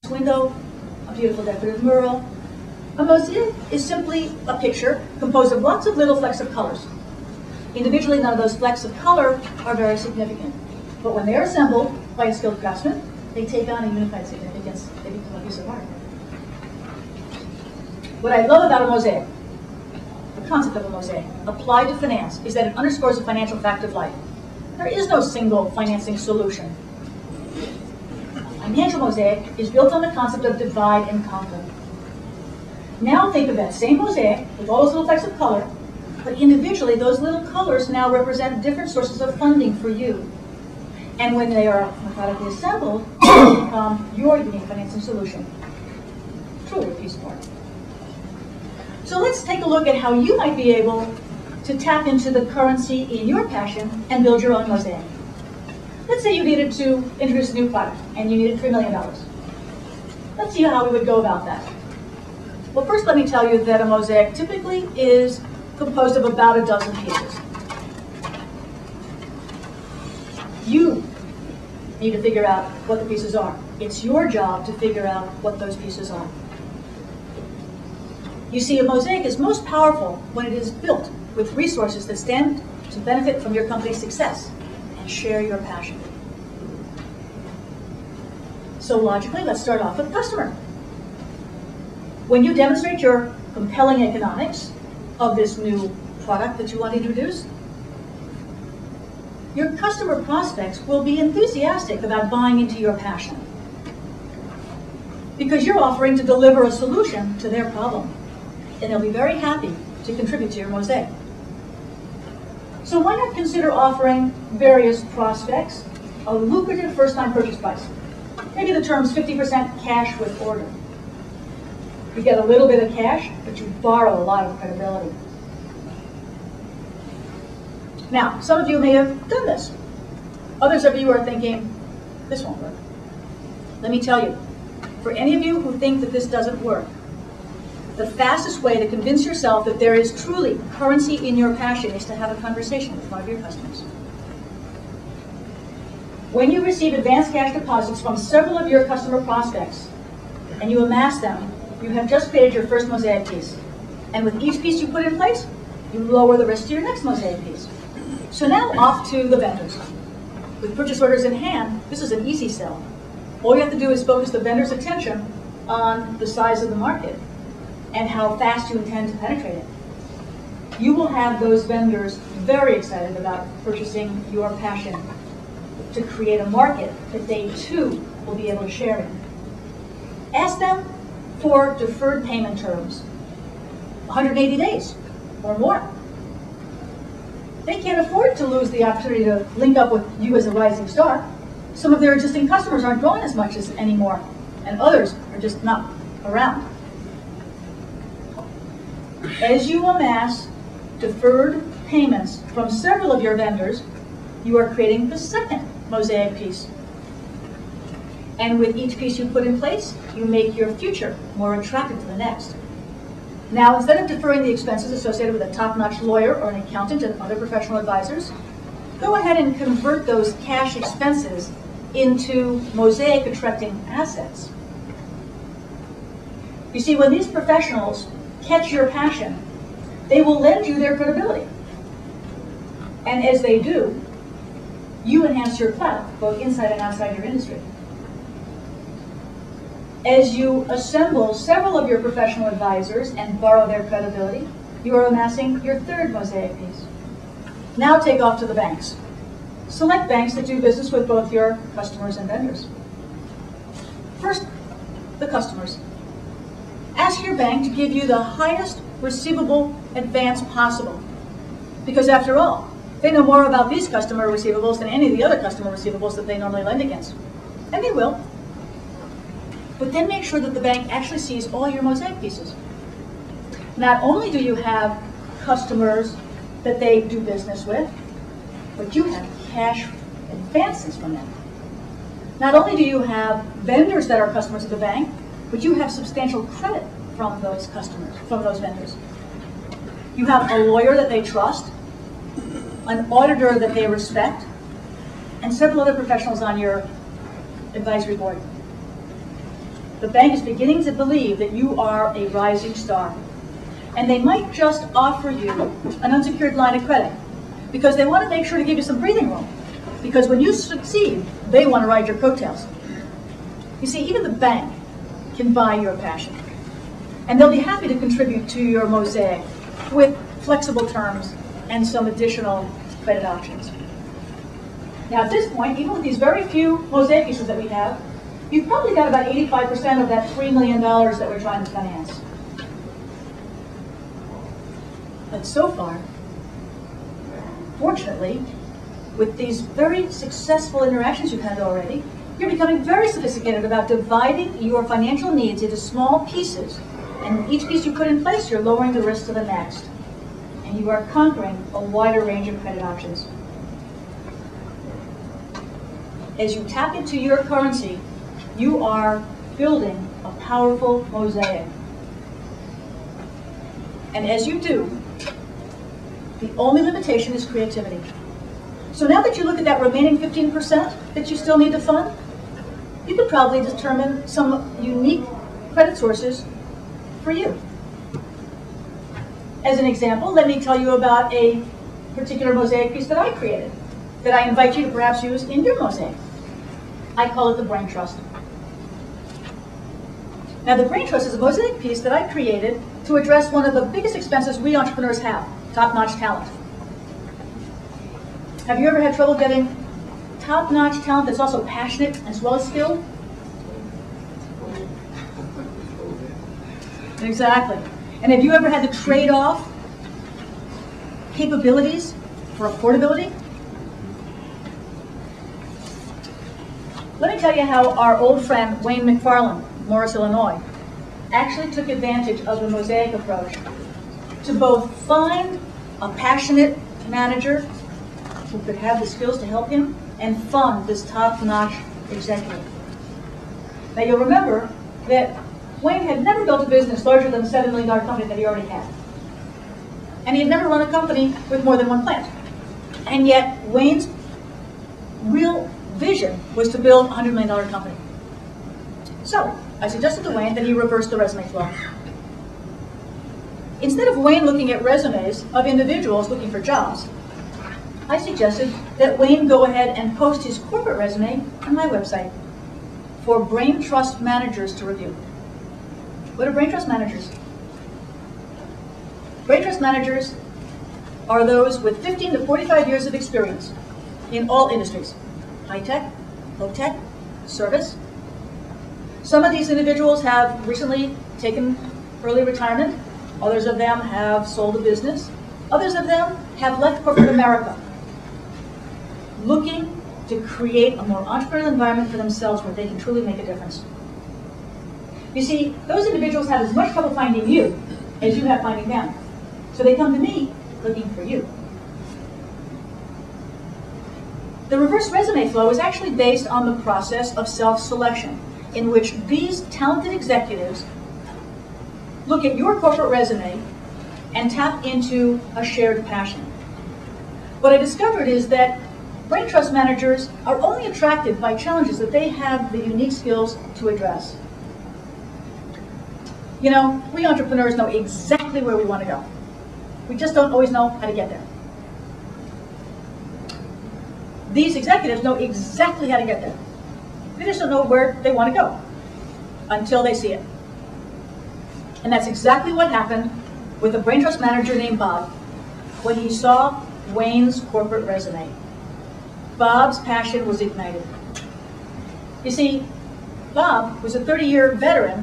window, a beautiful decorative mural. A mosaic is simply a picture composed of lots of little flecks of colors. Individually, none of those flecks of color are very significant. But when they're assembled by a skilled craftsman, they take on a unified significance. They become a piece of art. What I love about a mosaic, the concept of a mosaic, applied to finance, is that it underscores a financial fact of life. There is no single financing solution. A financial mosaic is built on the concept of divide and conquer. Now think of that same mosaic with all those little flecks of color, but individually those little colors now represent different sources of funding for you. And when they are methodically assembled, they become your unique financing solution. Truly a piece of art. So let's take a look at how you might be able to tap into the currency in your passion and build your own mosaic. Let's say you needed to introduce a new product and you needed $3 million. Let's see how we would go about that. Well, first let me tell you that a mosaic typically is composed of about a dozen pieces. You need to figure out what the pieces are. It's your job to figure out what those pieces are. You see, a mosaic is most powerful when it is built with resources that stand to benefit from your company's success and share your passion. So logically, let's start off with the customer. When you demonstrate your compelling economics of this new product that you want to introduce, your customer prospects will be enthusiastic about buying into your passion because you're offering to deliver a solution to their problem, and they'll be very happy to contribute to your mosaic. So why not consider offering various prospects a lucrative first-time purchase price? Maybe the term's 50% cash with order. You get a little bit of cash, but you borrow a lot of credibility. Now, some of you may have done this. Others of you are thinking, this won't work. Let me tell you, for any of you who think that this doesn't work, the fastest way to convince yourself that there is truly currency in your passion is to have a conversation with one of your customers. When you receive advanced cash deposits from several of your customer prospects, and you amass them, you have just created your first mosaic piece. And with each piece you put in place, you lower the risk to your next mosaic piece. So now off to the vendors. With purchase orders in hand, this is an easy sell. All you have to do is focus the vendor's attention on the size of the market and how fast you intend to penetrate it. You will have those vendors very excited about purchasing your passion to create a market that they too will be able to share in. Ask them for deferred payment terms, 180 days or more. They can't afford to lose the opportunity to link up with you as a rising star. Some of their existing customers aren't drawing as much as anymore, and others are just not around. As you amass deferred payments from several of your vendors, you are creating the second mosaic piece. And with each piece you put in place, you make your future more attractive to the next. Now, instead of deferring the expenses associated with a top-notch lawyer or an accountant and other professional advisors, go ahead and convert those cash expenses into mosaic-attracting assets. You see, when these professionals catch your passion, they will lend you their credibility. And as they do, you enhance your clout, both inside and outside your industry. As you assemble several of your professional advisors and borrow their credibility, you are amassing your third mosaic piece. Now take off to the banks. Select banks that do business with both your customers and vendors. First, the customers. Ask your bank to give you the highest receivable advance possible. Because after all, they know more about these customer receivables than any of the other customer receivables that they normally lend against. And they will. But then make sure that the bank actually sees all your mosaic pieces. Not only do you have customers that they do business with, but you have cash advances from them. Not only do you have vendors that are customers of the bank, but you have substantial credit from those customers, from those vendors. You have a lawyer that they trust, an auditor that they respect, and several other professionals on your advisory board. the bank is beginning to believe that you are a rising star. And they might just offer you an unsecured line of credit because they want to make sure to give you some breathing room. Because when you succeed, they want to ride your coattails. You see, even the bank can buy your passion. And they'll be happy to contribute to your mosaic with flexible terms and some additional credit options. Now at this point, even with these very few mosaic pieces that we have, you've probably got about 85% of that $3 million that we're trying to finance. But so far, fortunately, with these very successful interactions you've had already, you're becoming very sophisticated about dividing your financial needs into small pieces. And each piece you put in place, you're lowering the risk to the next. And you are conquering a wider range of credit options. As you tap into your currency, you are building a powerful mosaic. And as you do, the only limitation is creativity. So now that you look at that remaining 15% that you still need to fund, you could probably determine some unique credit sources for you. As an example, let me tell you about a particular mosaic piece that I created, that I invite you to perhaps use in your mosaic. I call it the Brain Trust. Now, the Brain Trust is a mosaic piece that I created to address one of the biggest expenses we entrepreneurs have, top-notch talent. Have you ever had trouble getting top-notch talent that's also passionate as well as skilled? Exactly. And have you ever had to trade off capabilities for affordability? Let me tell you how our old friend Wayne McFarland, Morris, Illinois, actually took advantage of the mosaic approach to both find a passionate manager who could have the skills to help him and fund this top-notch executive. Now you'll remember that Wayne had never built a business larger than the $7 million company that he already had. And he had never run a company with more than one plant. And yet Wayne's real vision was to build a $100 million company. So I suggested to Wayne that he reverse the resume flow. Instead of Wayne looking at resumes of individuals looking for jobs, I suggested that Wayne go ahead and post his corporate resume on my website for Brain Trust managers to review. What are Brain Trust managers? Brain Trust managers are those with 15 to 45 years of experience in all industries, high-tech, low-tech, service. Some of these individuals have recently taken early retirement. Others of them have sold a business. Others of them have left corporate America, looking to create a more entrepreneurial environment for themselves where they can truly make a difference. You see, those individuals have as much trouble finding you as you have finding them. So they come to me looking for you. The reverse resume flow is actually based on the process of self-selection, in which these talented executives look at your corporate resume and tap into a shared passion. What I discovered is that Brain Trust managers are only attracted by challenges that they have the unique skills to address. You know, we entrepreneurs know exactly where we want to go. We just don't always know how to get there. These executives know exactly how to get there. They just don't know where they want to go until they see it. And that's exactly what happened with a Brain Trust manager named Bob when he saw Wayne's corporate resume. Bob's passion was ignited. You see, Bob was a 30-year veteran